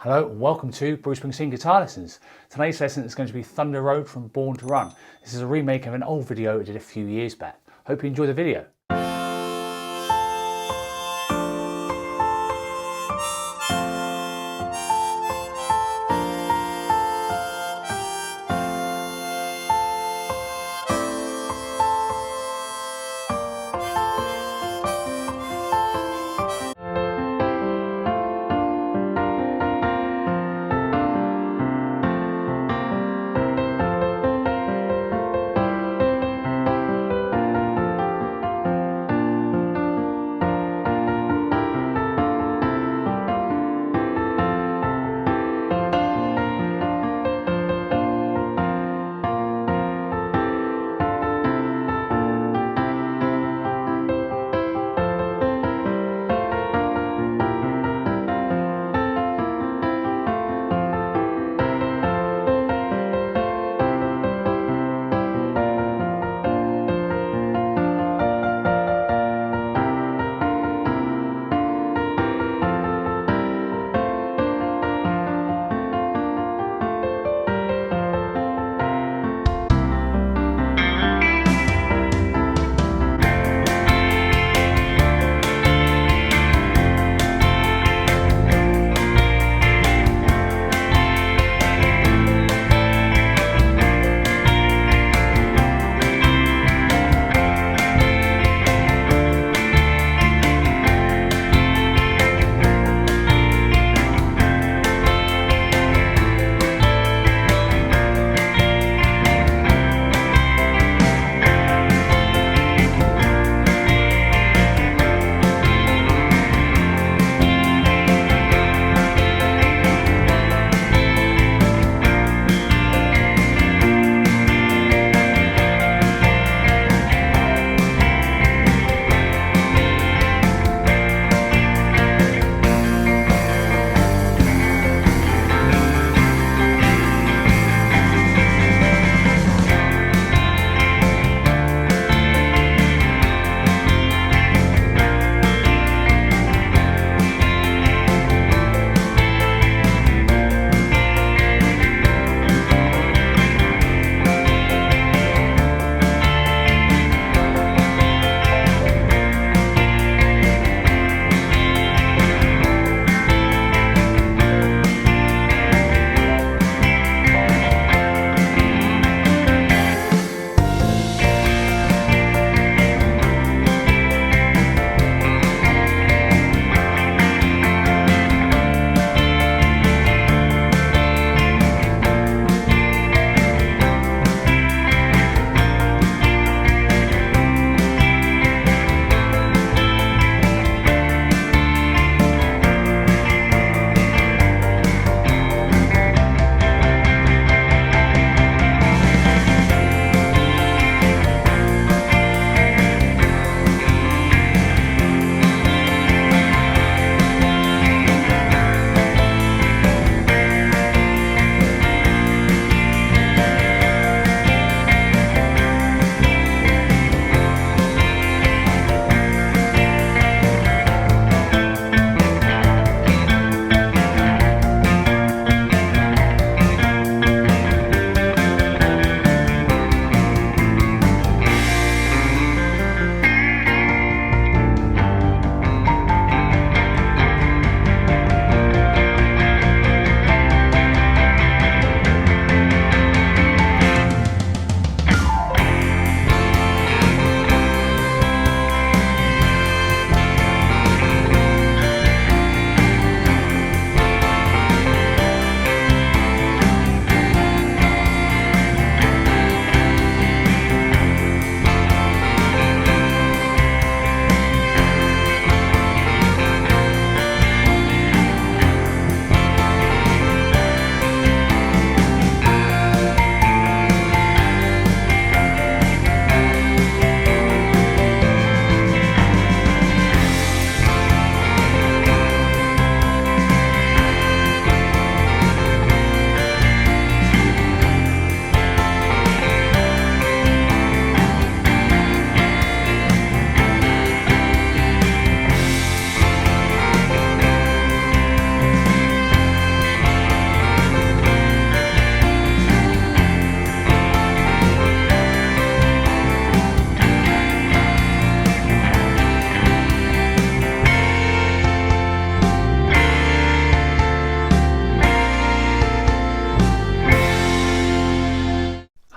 Hello and welcome to Bruce Springsteen Guitar Lessons. Today's lesson is going to be Thunder Road from Born to Run. This is a remake of an old video I did a few years back. Hope you enjoy the video.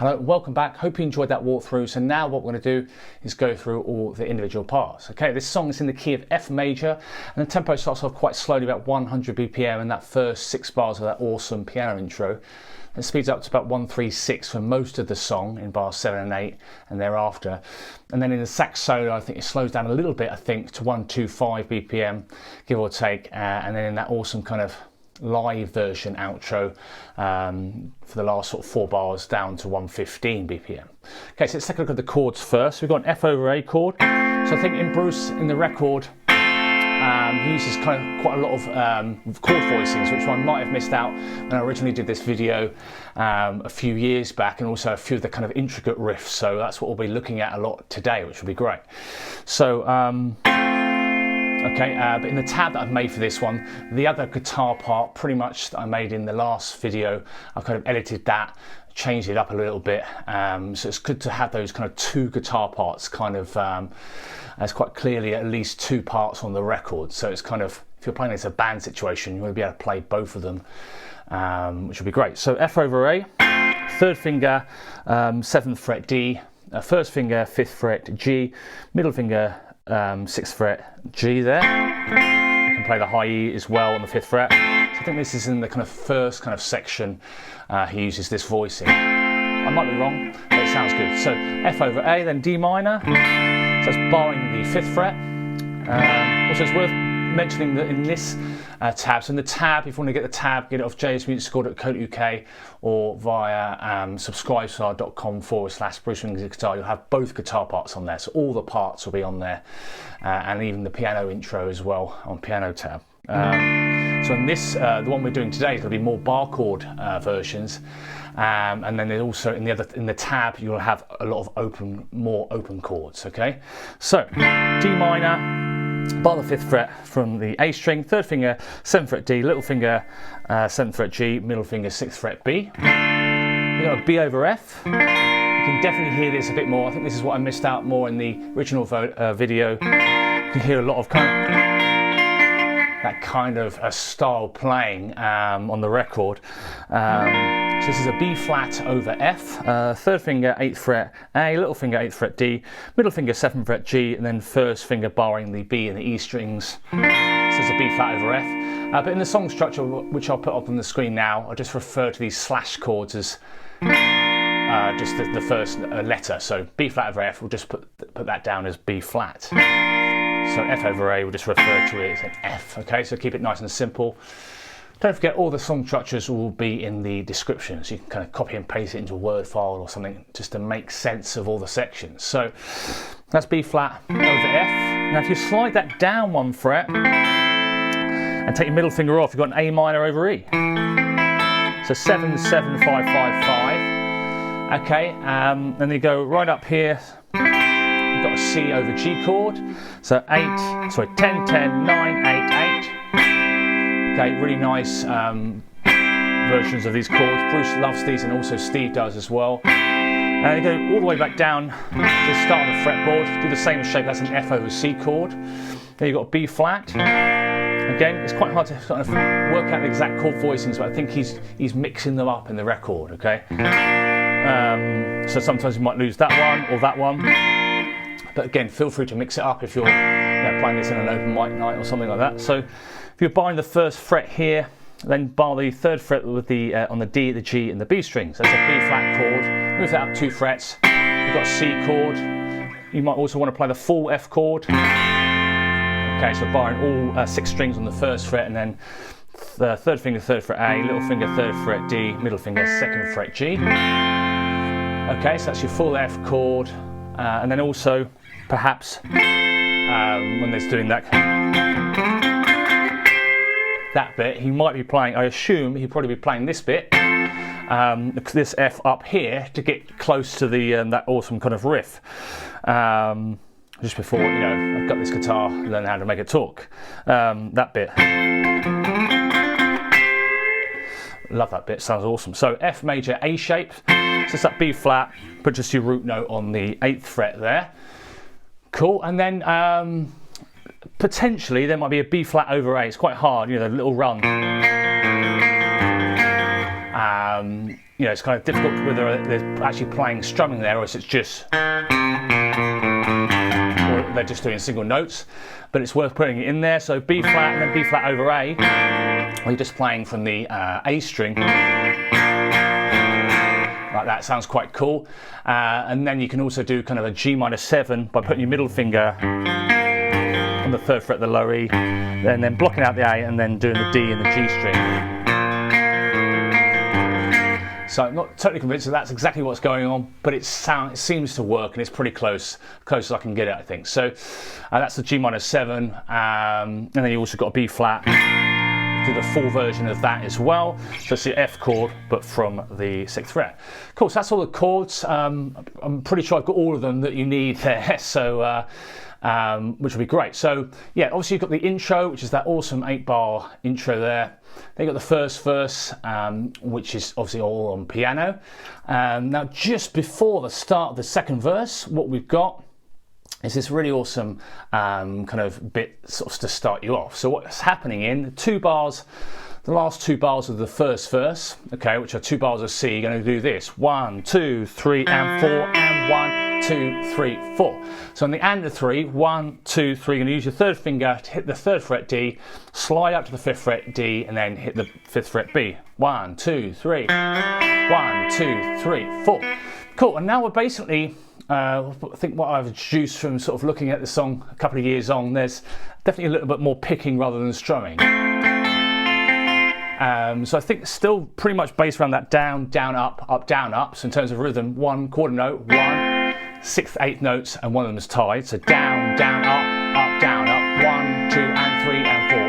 Hello, welcome back. Hope you enjoyed that walkthrough. So now what we're going to do is go through all the individual parts. Okay, this song is in the key of F major, and the tempo starts off quite slowly, about 100 BPM, and that first 6 bars of that awesome piano intro. It speeds up to about 136 for most of the song in bars 7 and 8 and thereafter. And then in the sax solo, I think it slows down a little bit, I think, to 125 BPM, give or take. And then in that awesome kind of live version outro for the last sort of 4 bars down to 115 BPM. Okay, so let's take a look at the chords first. We've got an F over A chord. So I think in Bruce, in the record, he uses kind of quite a lot of chord voicings, which I might have missed out when I originally did this video a few years back, and also a few of the kind of intricate riffs. So that's what we'll be looking at a lot today, which will be great. So okay, but in the tab that I've made for this one, the other guitar part pretty much that I made in the last video, I've kind of edited that, changed it up a little bit, so it's good to have those kind of 2 guitar parts kind of, there's quite clearly at least 2 parts on the record, so it's kind of, if you're playing as a band situation, you want to be able to play both of them, which would be great. So F over A, 3rd finger, 7th fret D, 1st finger, 5th fret G, middle finger, 6th fret G there. You can play the high E as well on the 5th fret. So I think this is in the kind of first kind of section he uses this voicing. I might be wrong, but it sounds good. So F over A, then D minor. So it's barring the 5th fret. Also it's worth mentioning that in this tab, so in the tab, if you want to get the tab, get it off jsmusicschool.co.uk or via subscribestar.com/Bruce Springsteen Guitar. You'll have both guitar parts on there, so all the parts will be on there, and even the piano intro as well on piano tab. So in this, the one we're doing today is going to be more bar chord versions, and then also in the tab you'll have a lot of more open chords. Okay, so D minor. Bar the 5th fret from the A string, 3rd finger, 7th fret D, little finger, 7th fret G, middle finger, 6th fret B. We've got a B over F. You can definitely hear this a bit more. I think this is what I missed out more in the original video. You can hear a lot of that kind of a style playing on the record. So this is a B flat over F, 3rd finger 8th fret A, little finger 8th fret D, middle finger 7th fret G, and then 1st finger barring the B and the E strings. So it's a B flat over F. But in the song structure, which I'll put up on the screen now, I'll just refer to these slash chords as just the first letter. So B flat over F, we'll just put that down as B flat. So F over A, we'll just refer to it as an F. Okay, so keep it nice and simple. Don't forget, all the song structures will be in the description, so you can kind of copy and paste it into a Word file or something just to make sense of all the sections. So that's B flat over F. Now if you slide that down 1 fret and take your middle finger off, you've got an A minor over E. So 7, 7, 5, 5, 5. Okay, and then you go right up here. You've got a C over G chord. So 10, 10, 9, 8, 8. Okay, really nice versions of these chords. Bruce loves these, and also Steve does as well. And you go all the way back down to the start of the fretboard. Do the same shape. That's an F over C chord. Then you've got B flat. Again, it's quite hard to sort of work out the exact chord voicings, but I think he's mixing them up in the record. Okay. So sometimes you might lose that one or that one. But again, feel free to mix it up if you're playing this in an open mic night or something like that. So if you're barring the 1st fret here, then bar the 3rd fret with the on the D, the G, and the B strings. That's a B flat chord. Move that up 2 frets. You've got a C chord. You might also want to play the full F chord. Okay, so barring all 6 strings on the 1st fret, and then the 3rd finger, 3rd fret A, little finger, 3rd fret D, middle finger, 2nd fret G. Okay, so that's your full F chord. And then also, perhaps, when there's doing that bit, he might be playing, I assume he'd probably be playing this bit, this F up here to get close to the that awesome kind of riff. Just before, I've got this guitar, learn how to make it talk. That bit. Love that bit, sounds awesome. So F major A shape, so it's that B flat, put just your root note on the 8th fret there. Cool, and then potentially there might be a B flat over A. It's quite hard, the little run. you know, it's kind of difficult whether they're actually playing strumming there or if it's just, or they're just doing single notes. But it's worth putting it in there. So B flat and then B flat over A, or you're just playing from the A string. Like that, sounds quite cool. And then you can also do kind of a G minor 7 by putting your middle finger on the 3rd fret of the lower E, and then blocking out the A and then doing the D and the G string. So I'm not totally convinced that that's exactly what's going on, but it seems to work, and it's pretty close as I can get it, I think. So that's the G minor 7, and then you also got a B flat. Do the full version of that as well. So it's the F chord, but from the 6th fret. Cool, so that's all the chords. I'm pretty sure I've got all of them that you need there, so which will be great. So yeah, obviously you've got the intro, which is that awesome 8-bar intro there. Then you've got the first verse, which is obviously all on piano. Now just before the start of the second verse, what we've got is this really awesome kind of bit sort of to start you off. So what's happening in the 2 bars, the last 2 bars of the first verse, okay, which are 2 bars of C, you're going to do this: 1, 2, 3, and 4, and 1, 2, 3, 4. So on the and of 3, 1, 2, 3, you're going to use your 3rd finger to hit the 3rd fret D, slide up to the 5th fret D, and then hit the 5th fret B. 1, 2, 3, 1, 2, 3, 4. Cool, and now we're basically, I think what I've deduced from sort of looking at the song a couple of years on, there's definitely a little bit more picking rather than strumming. So I think it's still pretty much based around that down, down, up, up, down, up. So in terms of rhythm, 1 quarter note, 1, 6th, 8th notes, and one of them is tied. So down, down, up, down, up, 1, 2, and 3, and 4,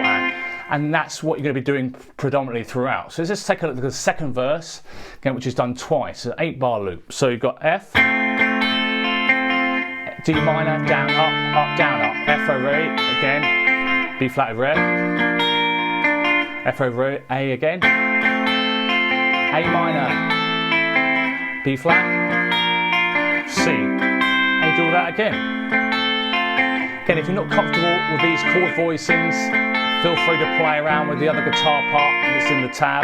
and that's what you're going to be doing predominantly throughout. So let's just take a look at the second verse, again, which is done twice. So 8-bar loop. So you've got F, D minor, down, up, down, up. F over A again, B flat over A, F over A again, A minor, B flat, C, and you do all that again. Again, if you're not comfortable with these chord voicings, feel free to play around with the other guitar part that's in the tab.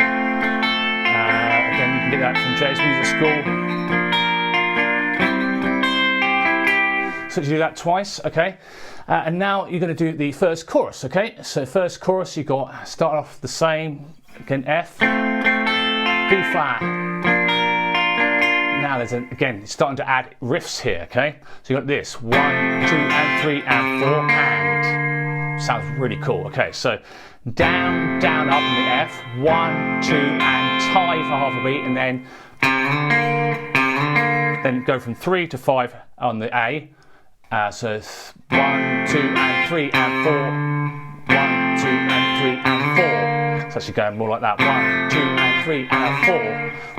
Again, you can get that from Jay's Music School. So you do that twice, okay? And now you're going to do the first chorus, okay? So first chorus, you got start off the same, again F, B flat. Now there's again, it's starting to add riffs here, okay? So you got this 1, 2, and 3, and 4, and sounds really cool. Okay, so down, down, up in the F, 1, 2, and tie for half a beat, and then go from 3 to 5 on the A. So 1, 2, and 3, and 4. 1, 2, and 3, and 4. It's actually going more like that. 1, 2, and 3, and a 4.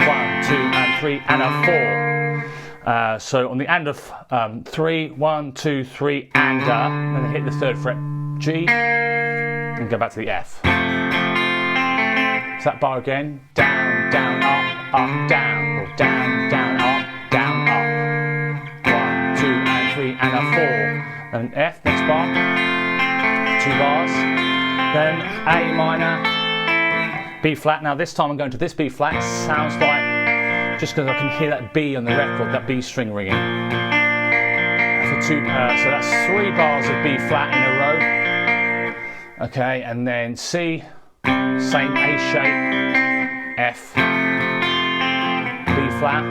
1, 2, and 3, and a 4. So on the and of 3, 1, 2, 3, and then hit the 3rd fret G, and go back to the F. So that bar again. Down, down, up, down, or down, down, up, down, up. 1, 2, and 3, and a 4. Then F, next bar. 2 bars. Then A minor, B flat. Now this time I'm going to this B flat. It sounds like, just because I can hear that B on the record, that B string ringing. For 2, so that's 3 bars of B flat in a row. Okay, and then C, same A shape, F, B flat.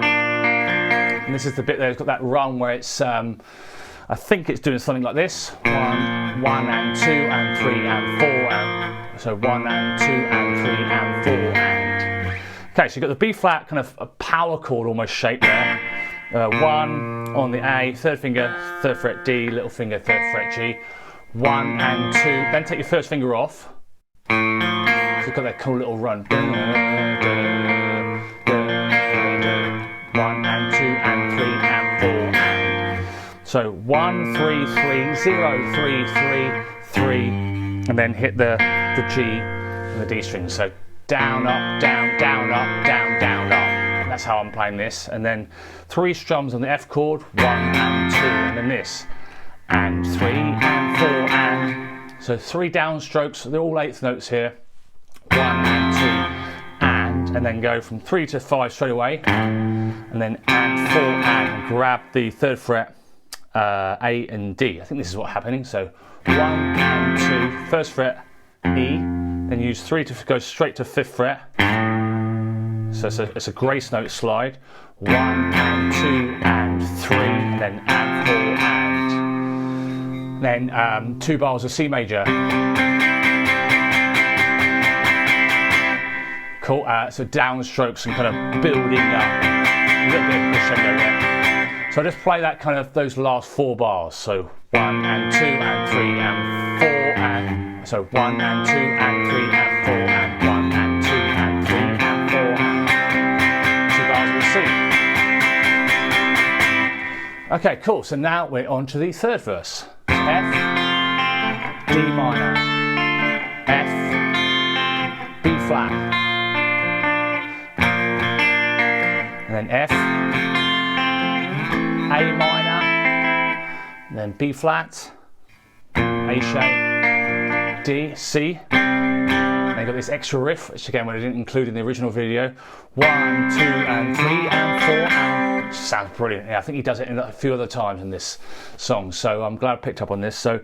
And this is the bit there, it's got that run where it's, I think it's doing something like this. 1, and 2, and 3, and 4, and so 1, and 2, and 3, and 4, and. Okay, so you've got the B flat, kind of a power chord almost shape there. 1 on the A, 3rd finger, 3rd fret D, little finger, 3rd fret G. 1 and 2, then take your 1st finger off. So you've got that cool little run. 1 and 2 and 3 and 4 and. So 1, 3, 3, 0, 3, 3, 3, and then hit the G and the D string. So down, up, down, down, up, down, down, up. That's how I'm playing this. And then 3 strums on the F chord, 1 and 2, and then this. And 3 and 4 and. So 3 downstrokes, they're all 8th notes here. 1 and 2 and and then go from 3 to 5 straight away, and then and 4 and grab the 3rd fret, A and D. I think this is what's happening. So 1 and 2, 1st fret, E, then use 3 to go straight to 5th fret. So it's a grace note slide. 1 and 2 and 3, and then and 4 and then 2 bars of C major. Cool. So downstrokes and kind of building up, a little bit of crescendo there. So I just play that kind of those last 4 bars. So 1 and 2 and 3 and 4 and so 1 and 2 and 3 and 4 and 1 and 2 and 3 and 4 and 2 bars with C. Okay, cool. So now we're on to the 3rd verse. F, D minor, F, B flat, and then F, A minor, and then B flat, A shape, D, C. And I got this extra riff, which again, I didn't include in the original video. 1, 2 and 3 and 4 and which sounds brilliant. Yeah, I think he does it in a few other times in this song, so I'm glad I picked up on this. So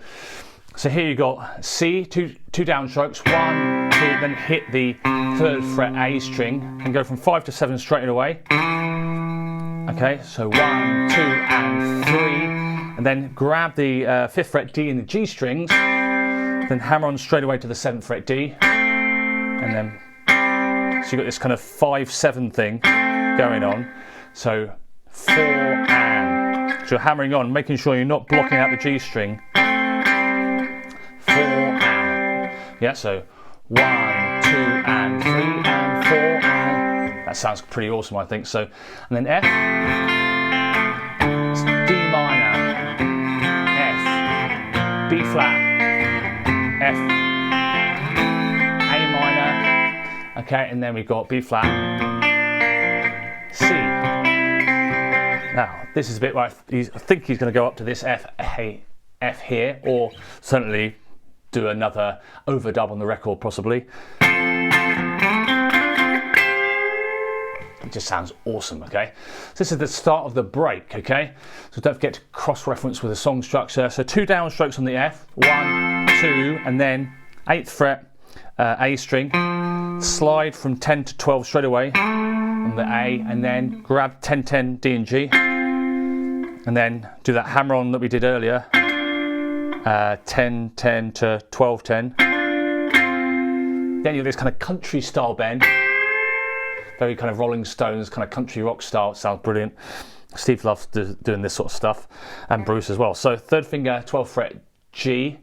here you got C, two downstrokes, 1, 2, then hit the 3rd fret A string and go from 5 to 7 straight away. Okay, so 1, 2 and 3, and then grab the 5th fret D in the G strings, then hammer on straight away to the 7th fret D, and then so you got this kind of 5-7 thing going on. So 4 and so you're hammering on, making sure you're not blocking out the G string. 4 and yeah, so 1, 2 and 3 and 4 and that sounds pretty awesome, I think. So and then F, it's D minor, F, B flat, F, A minor, okay, and then we've got B flat, C. Now, this is a bit where I think he's going to go up to this F here, or certainly do another overdub on the record, possibly. It just sounds awesome, okay? So this is the start of the break, okay? So don't forget to cross-reference with the song structure. So 2 downstrokes on the F, 1, 2, and then 8th fret, A string, slide from 10 to 12 straight away on the A, and then grab 10, 10, D and G, and then do that hammer on that we did earlier, 10, 10 to 12, 10. Then you have this kind of country style bend, very kind of Rolling Stones, kind of country rock style. It sounds brilliant. Steve loves doing this sort of stuff, and Bruce as well. So 3rd finger, 12th fret G,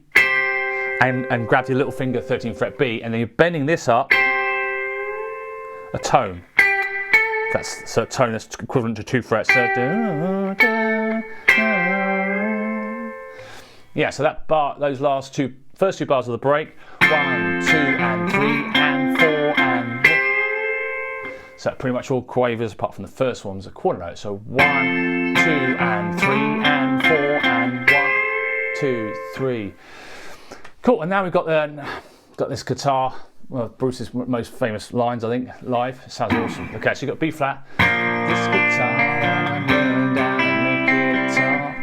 and grab your little finger, 13th fret B, and then you're bending this up a tone. So a tone that's equivalent to 2 frets. So, yeah, so that bar, those first two bars of the break, 1, 2 and 3 and 4 and so pretty much all quavers apart from the first one's a quarter note. So 1, 2 and 3 and 4 and 1, 2, 3. Cool, and now we've got this guitar. Well, Bruce's most famous lines, I think, live. It sounds awesome. Okay, so you've got B flat. This guitar, burn down and make it talk.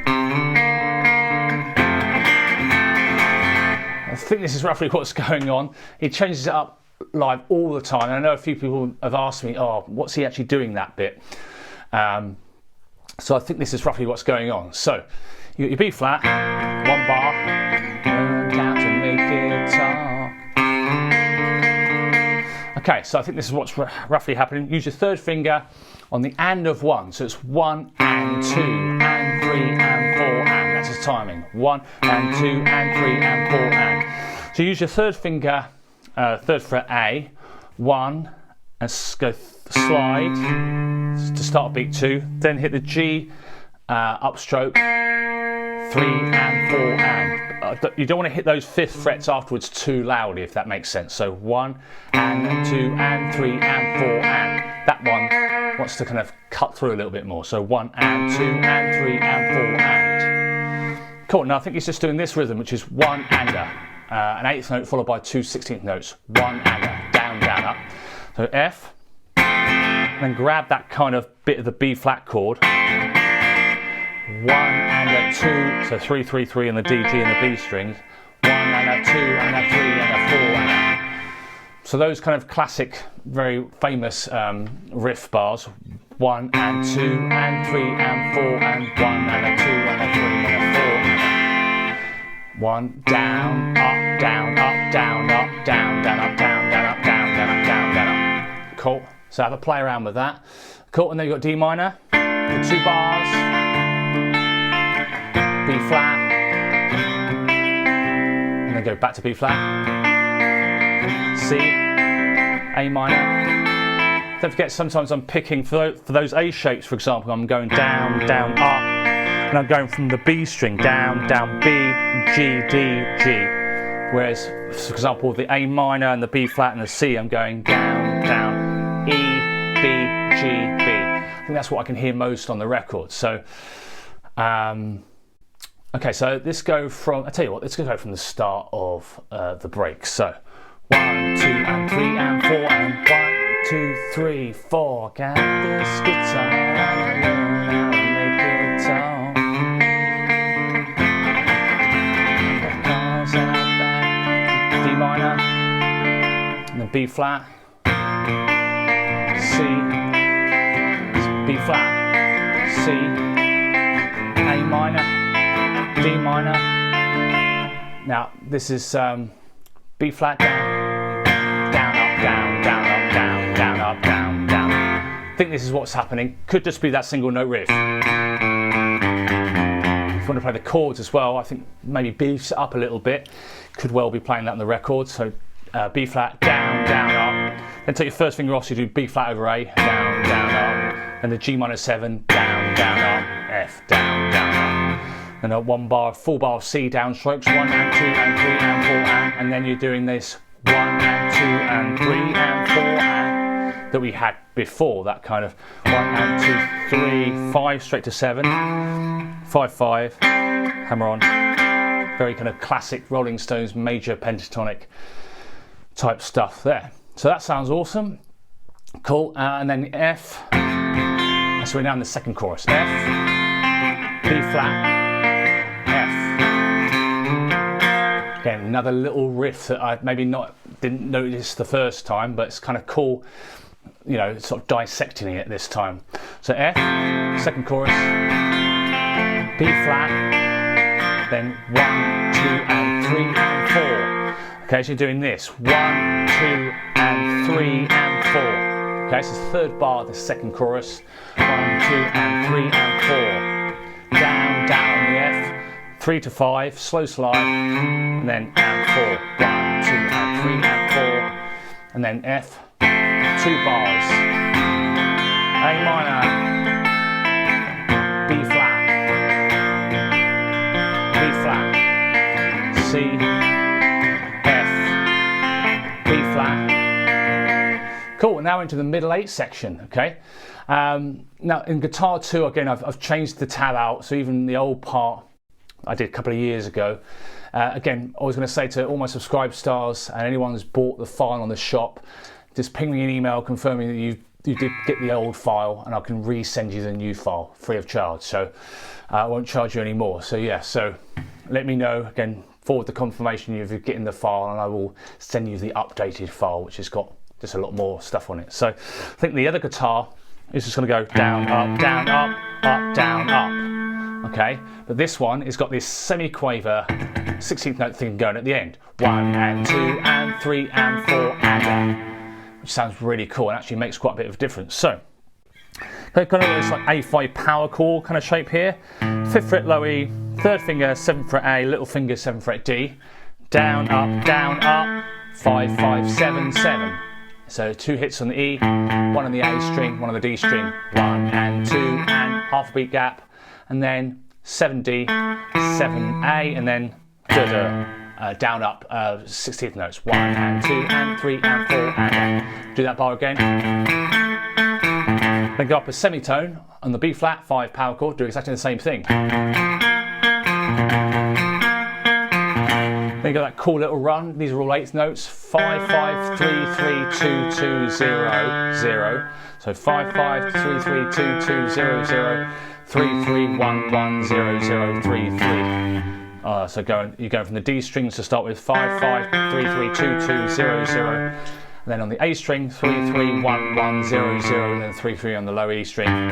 I think this is roughly what's going on. He changes it up live all the time. And I know a few people have asked me, oh, what's he actually doing that bit? So I think this is roughly what's going on. So you got your B flat, 1 bar, burn down to make it talk. Okay, so I think this is what's roughly happening. Use your 3rd finger on the and of 1. So it's 1 and 2 and 3 and 4 and. That's his timing. 1 and 2 and 3 and 4 and. So use your 3rd finger, 3rd fret A, 1, and go slide to start beat 2. Then hit the G upstroke, 3 and 4 and. You don't want to hit those 5th frets afterwards too loudly, if that makes sense. So 1 and 2 and 3 and 4 and. That one wants to kind of cut through a little bit more. So 1 and 2 and 3 and 4 and. Cool, now I think he's just doing this rhythm, which is 1 and an 8th note followed by 2 16th notes. 1 and down, down, up. So F, D and then grab that kind of bit of the B flat chord. 1 and a 2, so 3, 3, 3 in the D, G and the B strings. 1 and a 2 and a 3 and a 4 and a... So those kind of classic, very famous riff bars. 1 and 2 and 3 and 4 and 1 and a 2 and a 3 and a 4 and a 1 down, up, down, up, down, up, down, down, up, down, down, up, down, down, up, down, down, up. Cool. So have a play around with that. Cool. And then you've got D minor, the 2 bars, B flat, and then go back to B flat, C, A minor. Don't forget, sometimes I'm picking, for those A shapes, for example, I'm going down, down, up, and I'm going from the B string, down, down, B, G, D, G. Whereas, for example, the A minor and the B flat and the C, I'm going down, down, E, B, G, B. I think that's what I can hear most on the record. So, okay, so let's go from, I tell you what, let's go from the start of the break. So, 1, 2 and 3 and 4 and 1, 2, 3, 4. Got this guitar, I learn how to make it tall. D minor, and then B flat, C, B flat, C, A minor, D minor. Now this is B flat down, down, up, down, down, up, down, down, up, down, down. I think this is what's happening. Could just be that single note riff. If you want to play the chords as well, I think maybe beefs it up a little bit. Could well be playing that on the record. So B flat, down, down, up. Then take your first finger off, so you do B flat over A, down, down, up. And the G minor 7, down, down, up, F, down, down, up. And a 1 bar, full bar of C downstrokes, 1 and 2 and 3 and 4 and then you're doing this 1 and 2 and 3 and 4 and that we had before, that kind of 1 and 2, 3, 5 straight to 7, 5, 5, hammer on. Very kind of classic Rolling Stones major pentatonic type stuff there. So that sounds awesome. Cool. And then F. So we're now in the second chorus. F, B flat, F. Again, another little riff that I maybe didn't notice the first time, but it's kind of cool, you know, sort of dissecting it this time. So F, second chorus, B flat, then 1, 2 and 3 and 4. Okay, so you're doing this 1, 2 and 3 and 4. Okay, so it's the third bar of the second chorus. 1, 2 and 3 and 4. Down, down the F. 3 to 5, slow slide, and then and 4. 1, 2 and 3 and 4. And then F. 2 bars. A minor. B flat. B flat. C. F. B flat. Cool, now into the middle 8 section, okay? Now in guitar 2, again, I've changed the tab out, so even the old part I did a couple of years ago. Again, I was going to say to all my subscribed stars and anyone who's bought the file on the shop, just ping me an email confirming that you did get the old file and I can resend you the new file free of charge. So I won't charge you any more. So yeah, so let me know, again, forward the confirmation you're getting the file and I will send you the updated file, which has got just a lot more stuff on it. So I think the other guitar is just going to go down, up, down, up, up, down, up. Okay, but this one has got this semi-quaver 16th note thing going at the end. 1 and 2 and 3 and 4 and which sounds really cool and actually makes quite a bit of a difference. So kind of this like A5 power chord kind of shape here. 5th fret low E, 3rd finger 7th fret A, little finger 7th fret D. Down, up, 5, 5, 7, 7. So 2 hits on the E, 1 on the A string, 1 on the D string, 1 and 2 and half a beat gap, and then 7D, 7A, and then down up 16th notes, 1 and 2 and 3 and 4 and do that bar again. Then go up a semitone on the B flat 5 power chord, do exactly the same thing. Then you got that cool little run. These are all 8th notes. 5 5 3 3 2 2 0 0. So 5 5 3 3 2 2 0 0 3 3 1 1 0 0 3 3. So you're going from the D strings to start with 5 5 3 3 2 2 0 0. And then on the A string, 3 3 1 1 0 0, and then 3 3 on the low E string.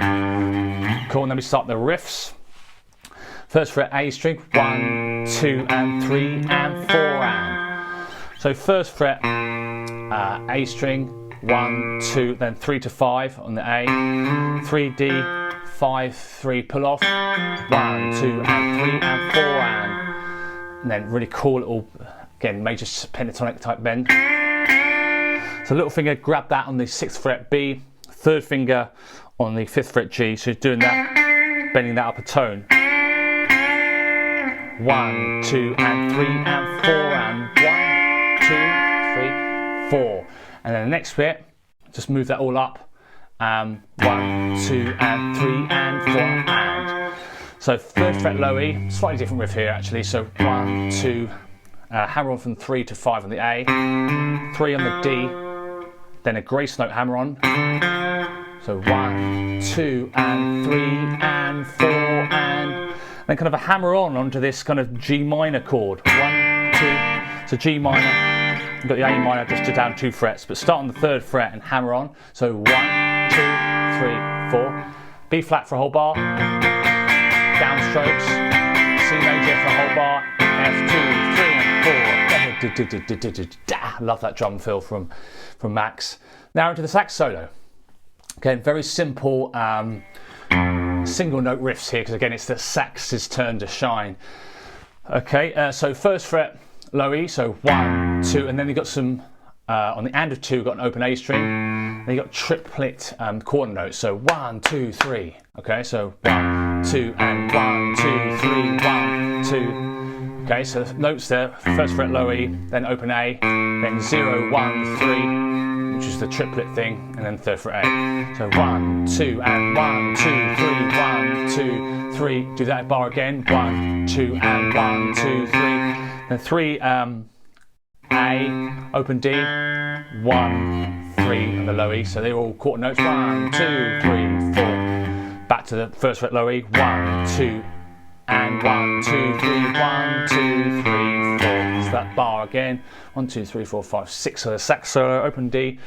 Cool. And then we start the riffs. First fret A string, 1 2 and 3 and 4 and. So first fret A string, 1 2, then 3 to 5 on the A, 3 D, 5 3 pull off, 1 2 and 3 and 4 and then really cool little, again, major pentatonic type bend. So little finger, grab that on the 6th fret B, 3rd finger on the 5th fret G. So you're doing that, bending that up a tone. 1 2 and 3 and 4 and 1 2 3 4. And then the next bit, just move that all up. 1 2 and 3 and 4 and. So 3rd fret low E, slightly different riff here actually. So 1 2, hammer on from 3 to 5 on the A, 3 on the D, then a grace note hammer on. So 1 2 and 3 and 4 and. Then kind of a hammer on onto this kind of G minor chord. 1 2. So G minor. You've got the A minor just to down 2 frets, but start on the 3rd fret and hammer on. So 1 2 3 4. B flat for a whole bar. Downstrokes. C major for a whole bar. F2 3 and 4. Love that drum fill from Max. Now into the sax solo. Again, very simple. Single note riffs here because again it's the sax's turn to shine. Okay, so 1st fret low E, so 1 2, and then you got some on the and of 2 got an open A string. Then you got triplet quarter notes, so 1 2 3. Okay, so 1 2 and 1 2 3 1 2. Okay, so the notes there: 1st fret low E, then open A, then 0 1 3. Which is the triplet thing, and then 3rd fret A. So 1 2 and 1 2 3 1 2 3. Do that bar again. 1 2 and 1 2 3. Then 3 A, open D, 1 3 on the low E. So they're all quarter notes. 1 2 3 4. Back to the 1st fret low E. 1 2 and 1 2 3 1 2 3 4. So that bar again. 1 2 3 4 5 6. So the sax solo, open D,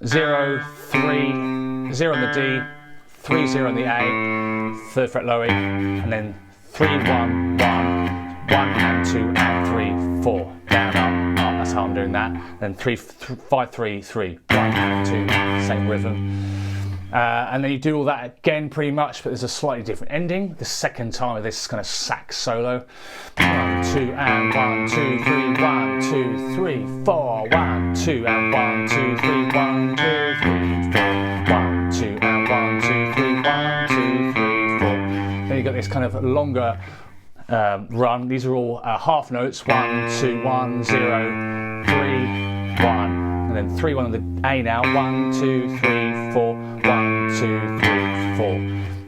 0 3 0 on the D, 3 0 on the A, 3rd fret low E, and then 3 1 1 1 and 2 and 3 4. Down up up. That's how I'm doing that. Then 3 5 3 3 1 and 2. Same rhythm. And then you do all that again pretty much, but there's a slightly different ending the second time of this kind of sax solo. 1 2 and 1 2 3 1 2 3 4 1 2 and 1 2 3 1 2 3 4 1 2 and 1 2 3 1 2 3 4. Then you got this kind of longer run. These are all half notes. 1 2 1 0 3 1. And then 3 1 on the A now. 1 2 3 4 1 2 3 4.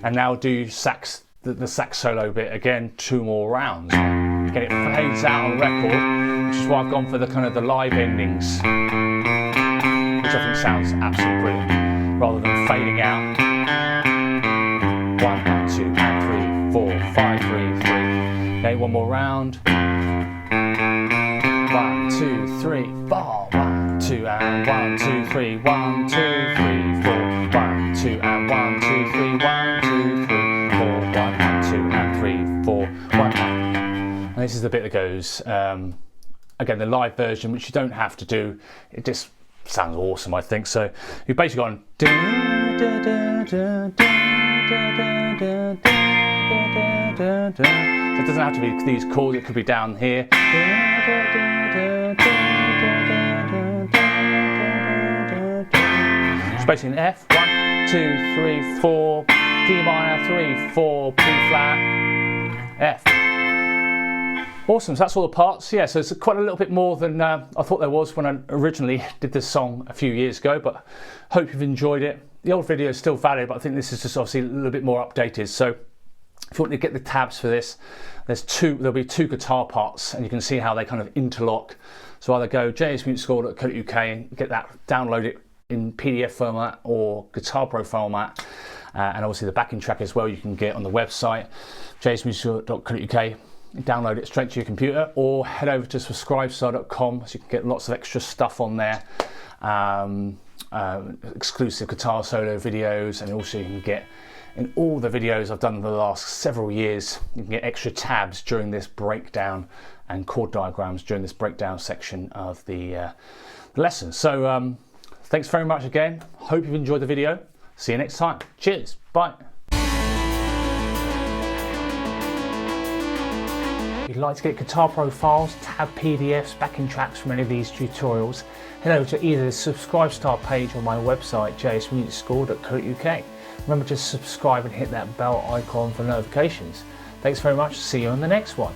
And now do sax, the sax solo bit again. 2 more rounds. Again, it fades out on record, which is why I've gone for the kind of the live endings, which I think sounds absolutely brilliant, rather than fading out. 1 2 and 3 4 5 3 3. Okay, one more round. 1 2 3 4 1 2 and 1 2 3 1 2 3 4 1 2 and 1 2 3 1 2 3 4 1 and 2 and 3 4 1. And this is the bit that goes again the live version, which you don't have to do. It just sounds awesome, I think. So you've basically gone. It doesn't have to be these chords. It could be down here. It's basically an F, 1 2 3 4, D minor 3 4, B flat, F. Awesome, so that's all the parts. Yeah, so it's quite a little bit more than I thought there was when I originally did this song a few years ago, but hope you've enjoyed it. The old video is still valid, but I think this is just obviously a little bit more updated. So if you want to get the tabs for this, there'll be two guitar parts, and you can see how they kind of interlock. So either go jsmusicschool.co.uk and get that, download it in PDF format or Guitar Pro format, and obviously the backing track as well you can get on the website jsmusicschool.co.uk. Download it straight to your computer, or head over to subscribestar.com, so you can get lots of extra stuff on there, exclusive guitar solo videos, and also you can get, in all the videos I've done in the last several years, you can get extra tabs during this breakdown and chord diagrams during this breakdown section of the lesson. So thanks very much again. Hope you've enjoyed the video. See you next time. Cheers. Bye. If you'd like to get Guitar Pro files, tab PDFs, backing tracks from any of these tutorials, head over to either the Subscribestar page or my website jsmusicschool.co.uk. Remember to subscribe and hit that bell icon for notifications. Thanks very much. See you on the next one.